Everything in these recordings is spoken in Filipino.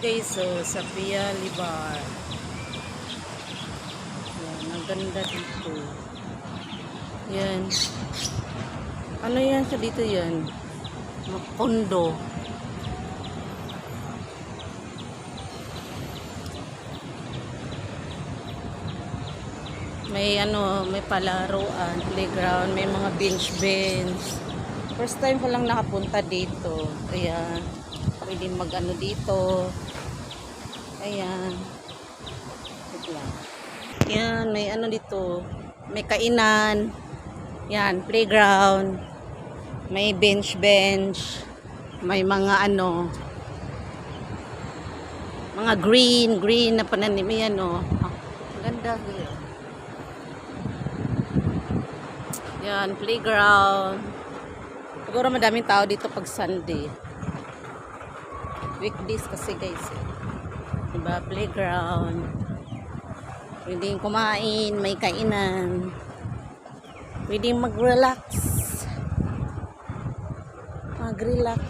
guys, so sa Pia Libar. Yan, ang ganda dito. Yan. Ano yan siya dito yan? Kondo. May may palaruan, playground, may mga bench. First time ko lang nakapunta dito. Ayan. Pwede mag-ano dito. Ayan. Wait lang. Yan, may dito. May kainan. Yan, playground. May bench. May mga mga green na pananim. Yan ganda. Yan, playground. Siguro madaming tao dito pag Sunday. Weekdays kasi guys. Diba? Playground. Pwedeng kumain, may kainan. Pwedeng mag-relax. Mag-relax.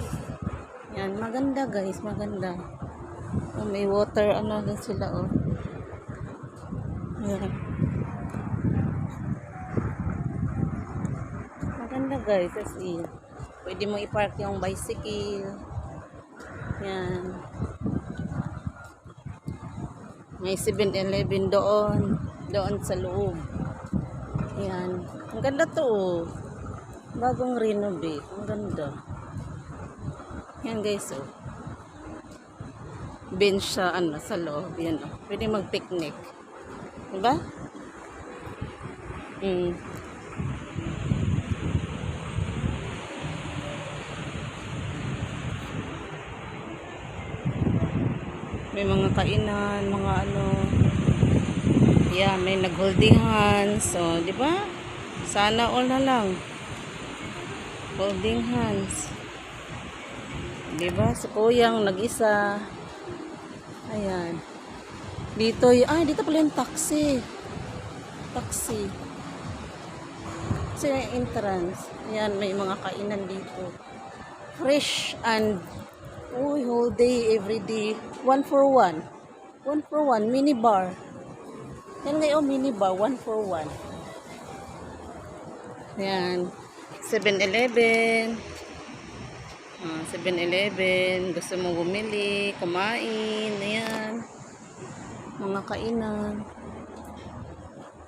Yan, maganda guys, maganda. May water, din sila Yan. Maganda guys, kasi pwede mo i-park yung bicycle. Yan. May 7-Eleven doon sa loob. Yan. Ang ganda to. Bagong renovate. Ang ganda. Yan guys bench sa sa loob. Yan Pwede mag-picnic. Diba? May mga kainan, mga yeah, may nag-holding hands. So, di ba? Sana all na lang. Holding hands. Di ba? Si Kuyang nag-isa. Ayan. Dito, dito pala yung taxi. Kasi yung entrance. Ayan, may mga kainan dito. Fresh and whole day, every day. 1 for 1. 1 for 1. Mini bar. Yan ngayon, mini bar. 1 for 1. Yan. 7-Eleven. 7-Eleven. Gusto mo bumili, kumain. Ayan. Mga kainan.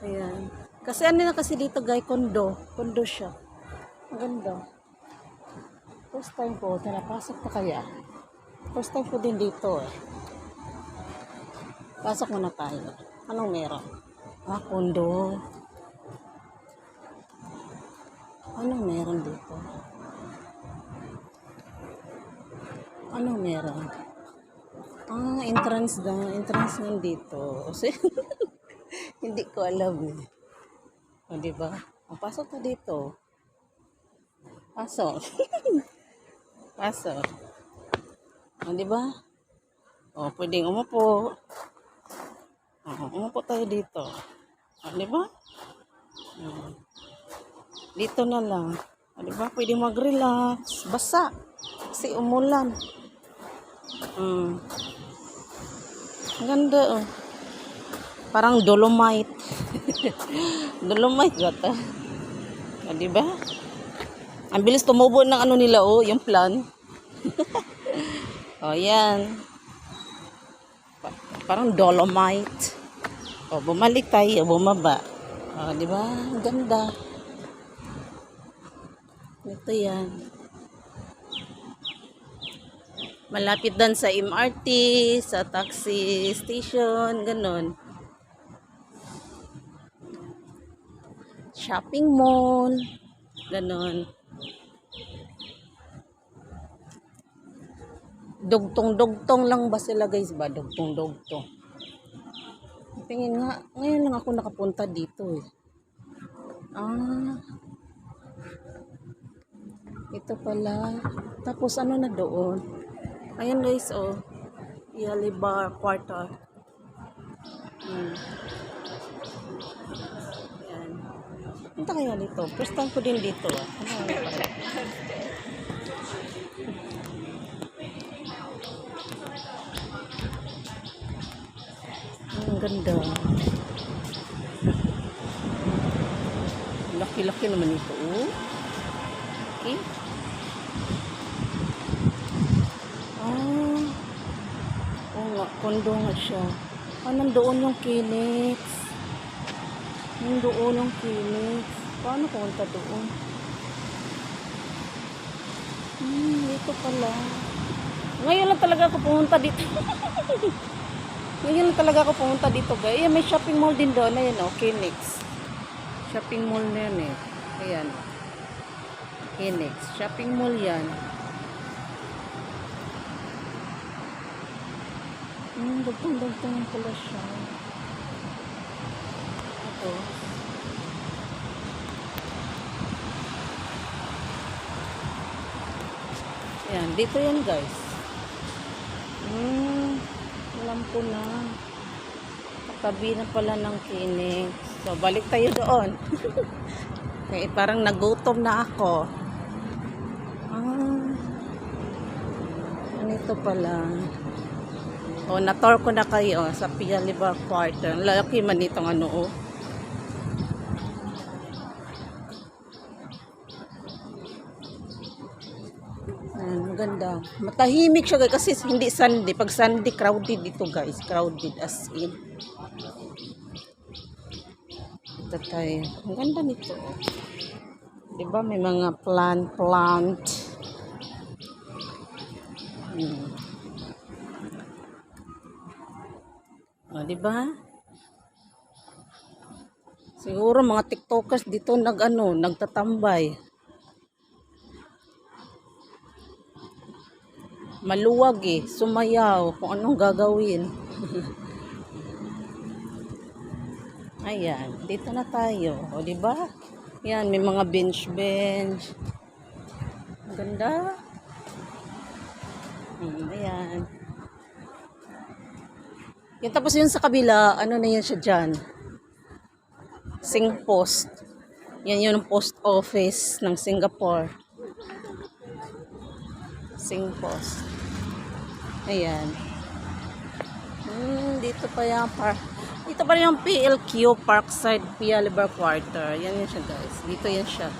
Ayan. Kasi kasi dito guys, kondo. Kondo siya. Ang ganda. First time ko, napasok pa kaya? First time ko din dito Pasok muna tayo. Anong meron? Kondo. Anong meron dito? Anong meron? Entrance na. Entrance nga dito. Hindi ko alam diba? Pasok na dito. Pasok. Pasok. Diba? Pwedeng umupo. Umupo tayo dito. Diba? Dito na lang. Diba? Pwedeng mag-relax. Basa. Kasi umulan. Ang ganda Parang Dolomite. Dolomite gata. Diba? Ang bilis tumubo ng nila yung plan. Yan. Parang Dolomite. Bumalik tayo, bumaba. Di ba? Ang ganda. Ito yan. Malapit dan sa MRT, sa taxi station, ganun. Shopping mall, ganun. Dugtong lang ba sila guys ba? Dugtong. Tingin nga, ngayon lang ako nakapunta dito Ito pala. Tapos na doon? Ayan guys Pia Libar Quarter. Ayan. Punta kaya dito. First time ko din dito Ang ganda. Laki-laki naman ito. Oh. Okay. Ah. Oo nga, kondo nga siya. Ah, nandoon yung Kinix. Nandoon yung Kinix. Paano pumunta doon? Dito pala. Ngayon lang talaga ako pumunta dito. Ngayon lang talaga ako pumunta dito, guys. Ayan, may shopping mall din doon. Ayan, oh, Kinix. Shopping mall na yan, eh. Ayan. Kinix. Shopping mall yan. Dagtang-dagtang pala siya. Ito. Ayan, dito yan, guys. Alam ko na. Katabi na pala ng Kinix. So, balik tayo doon. Okay, parang nagutom na ako. Ganito pala. O, na-tour ko na kayo sa Pia Libar Quarter. Lalaki man itong ano, oh. Ayan, maganda. Matahimik siya, guys, kasi hindi Sunday. Pag Sunday, crowded dito, guys. Crowded as in. Ito tayo. Ang ganda nito, oh. Diba, may mga plant. O, diba? Siguro mga TikTokers dito nagtatambay. Maluwag eh, sumayaw kung anong gagawin. Ayan, dito na tayo. O, diba? Yan, may mga bench. Ang ganda. Ayan. Yung tapos yun sa kabila, ano na yan siya dyan? Singpost. Yan yung post office ng Singapore. Singpost. Ayan. Dito pa yung dito pa rin yung PLQ Parkside Pia Libar Quarter. Yan siya, guys. Dito yan siya.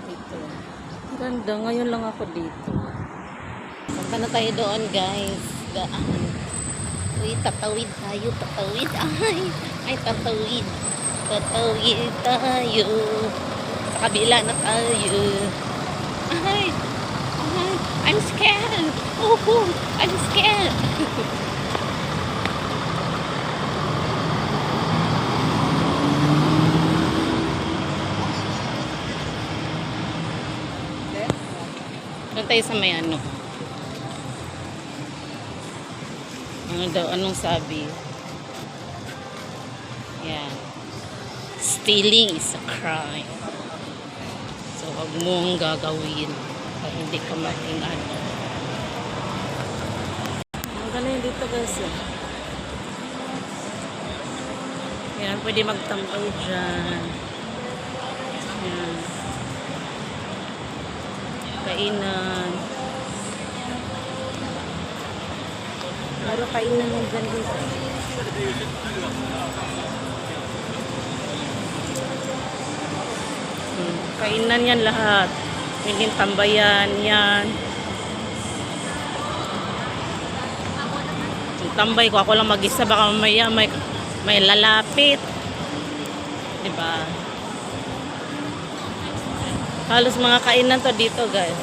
Dito. Ganda. Ngayon lang ako dito. Punta na tayo doon, guys. Daan. Uy, tatawid tayo. Tatawid. Ay, tatawid. Tatawid tayo. Sa kabila na tayo. Ay. I'm scared. Oh, I'm scared. Doon tayo sa may ano. Ano daw, anong sabi? Yan. Stealing is a crime. So, wag mong gagawin para hindi ka maging ano. Ang galing dito, guys. Yan, pwede magtambay dyan. Yan. Kainan. Pero kainan ng ganda. Kainan yan lahat. Pwedeng tambayan yan. Tambay ko, ako lang mag-isa, baka mamaya may lalapit. Diba? Halos mga kainan to dito, guys.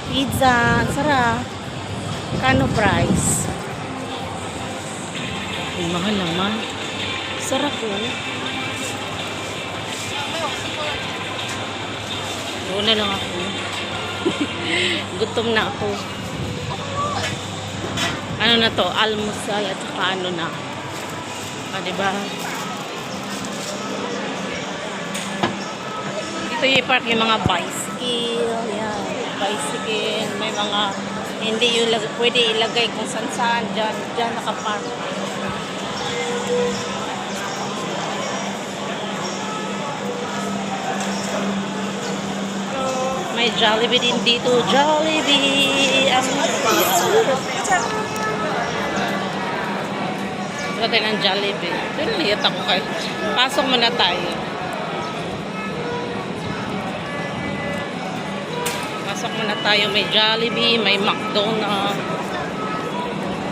Pizza, sarap. Kano price? Ay, mahal naman. Sarap po. Doon na lang ako. Gutom na ako. Ano na to? Almusal at saka ano na. Diba? Dito i-park yung mga bicycle. Yan. Bicycle. May mga hindi yung pwede ilagay kung saan. Diyan nakapark. May Jollibee din dito. Jollibee! Punta tayo ng Jollibee. Pero niyat ako kayo. Pasok muna tayo. Pasok muna tayo. May Jollibee, may McDonald's.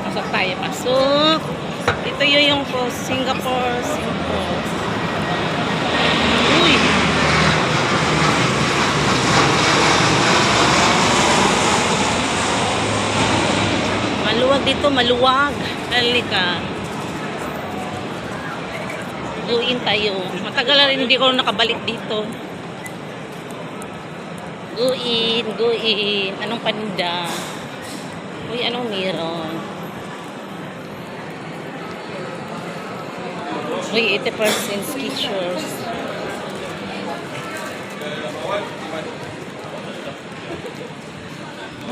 Pasok tayo. Pasok. Ito yung po, Singapore. Uy! Maluwag dito, maluwag. Halika. Guin tayo. Matagal na rin hindi ko nakabalik dito. Guin. Anong paninda? Uy, anong meron? Uy, 80% Skechers.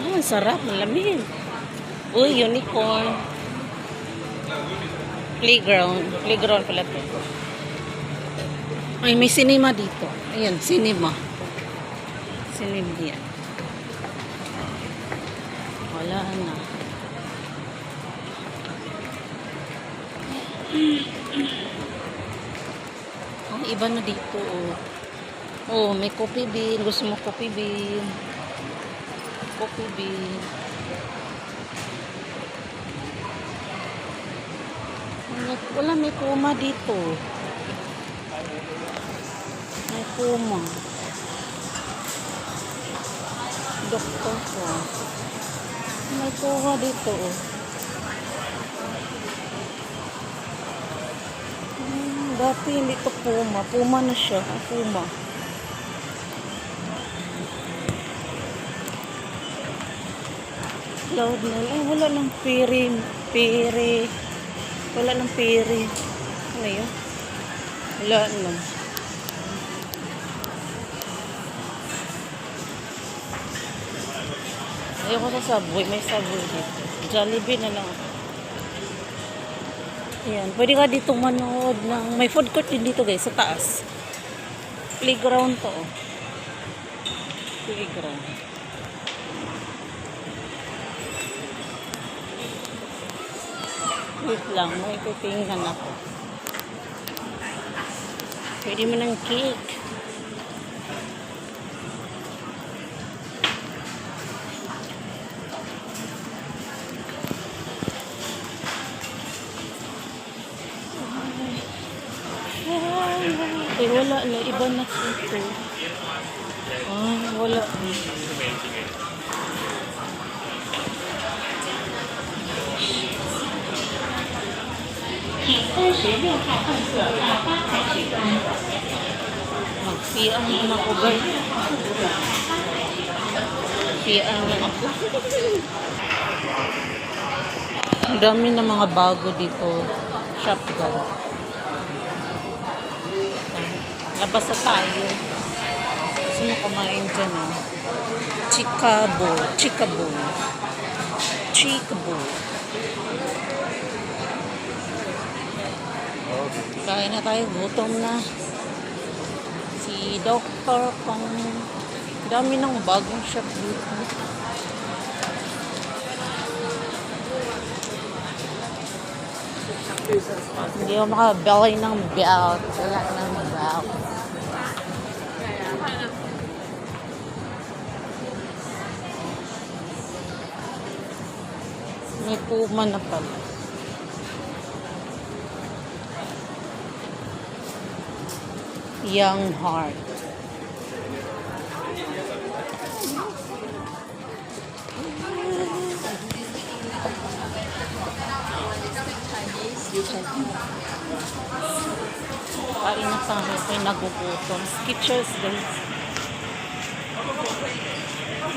Oh, ang sarap. Malamig. Uy, unicorn. Playground pala to. Ay, may cinema dito. Ayan, cinema. Cinema yan. Wala na. Ang iba na dito, oh. Oh, may coffee bean. Gusto mo coffee bean? Coffee bean. Wala, may Puma dito. May Puma. Doktor ko. May Puma dito. Dati hindi ito Puma. Puma na siya. Puma. Loud na. Ay, wala lang pere. Wala ng pere. Ano yun? Wala lang. Ayoko sa Subway. May Subway dito. Jollibee na lang. Ayan. Pwede ka dito manood ng... May food court din dito guys. Sa taas. Playground to. Playground. Wait lang, may titingnan ako. Pwede mo ng cake. Ay, wala na. Iba na ito. Ah, wala. Magsiang naman ako guys. Magsiang naman ako. Ang dami na mga bago dito. Shotgun. Labas na tayo. Gusto mo kumain dyan eh. Chikabo. Kain na tayo, gutom na. Si Dr. Kong. Dami ng bagong shop dito. Hindi ako makabelay ng belt. Wala ng belt. May Puma na pala. Young Heart. Kain na tayo. May nagugutom. Skechers guys.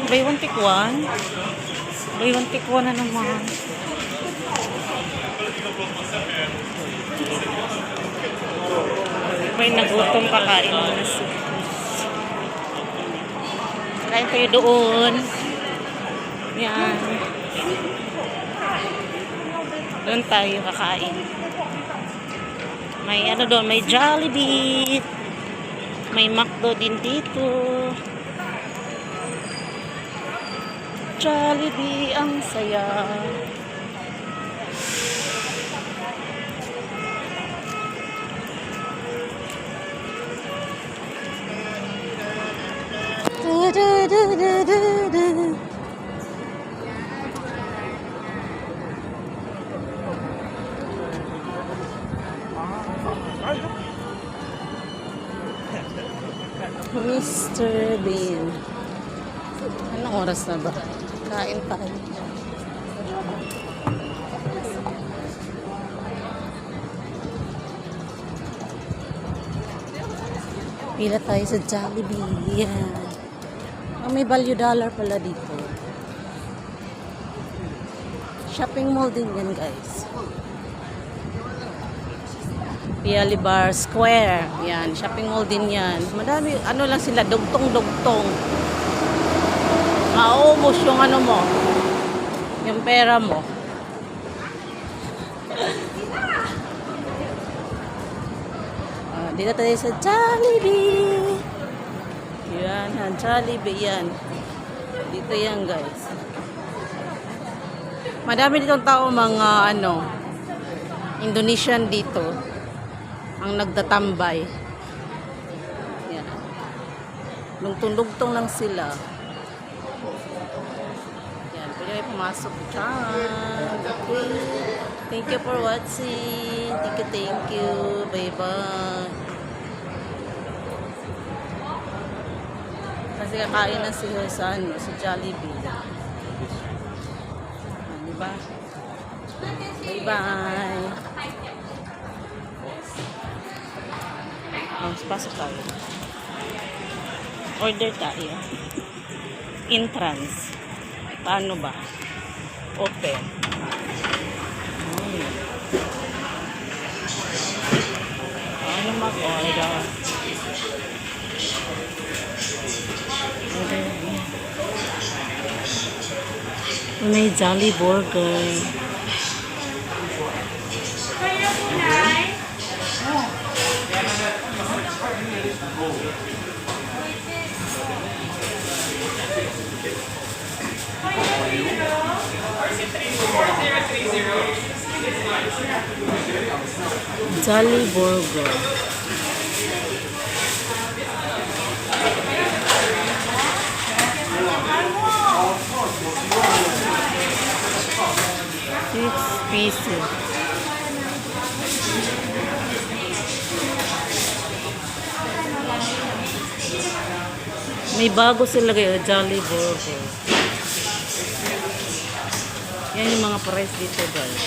Buy one take one. Buy one take one na naman. May nagutom kakain mo na soup. Kain tayo doon. Yan. Doon tayo kakain. May ano doon, may Jollibee. May McDo din dito. Jollibee ang saya. Mr. Bean. Anong oras na ba? Kain tayo. Pila tayo sa Jollibee. Yan. May value dollar pala dito. Shopping mall din yan, guys. Pialibar Square. Yan, shopping mall din yan. Madami, ano lang sila, dugtong-dugtong. Maubos yung ano mo. Yung pera mo. Dito tayo sa Jollibee. Yan, Jollibee yan. Dito yan, guys. Madami ditong tao, mga ano, Indonesian dito. Ang nagtatambay. Yan. Lugtong-lugtong lang sila. Yan, pwede kayo pumasok dyan. Okay. Thank you for watching. Thank you. Bye-bye. Kasi kakain na sila sa, ano, sa Jollibee. Diba? Bye-bye. Pasok tayo. Order tayo. Entrance. Paano ba? Open. Paano mag-order? May Jolly Burger. Jolly Burger. Pieces. May bago sila kayo, Jolly Burger. Yan yung mga price dito, guys.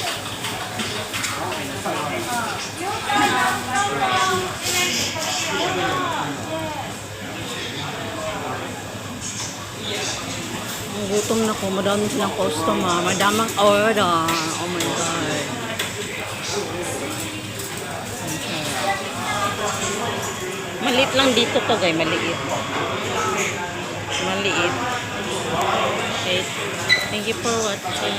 Ang gutom na ko, madami silang customer, madamang order. Oh my God. Maliit lang dito to, guys, maliit. Maliit. Okay. Thank you for watching.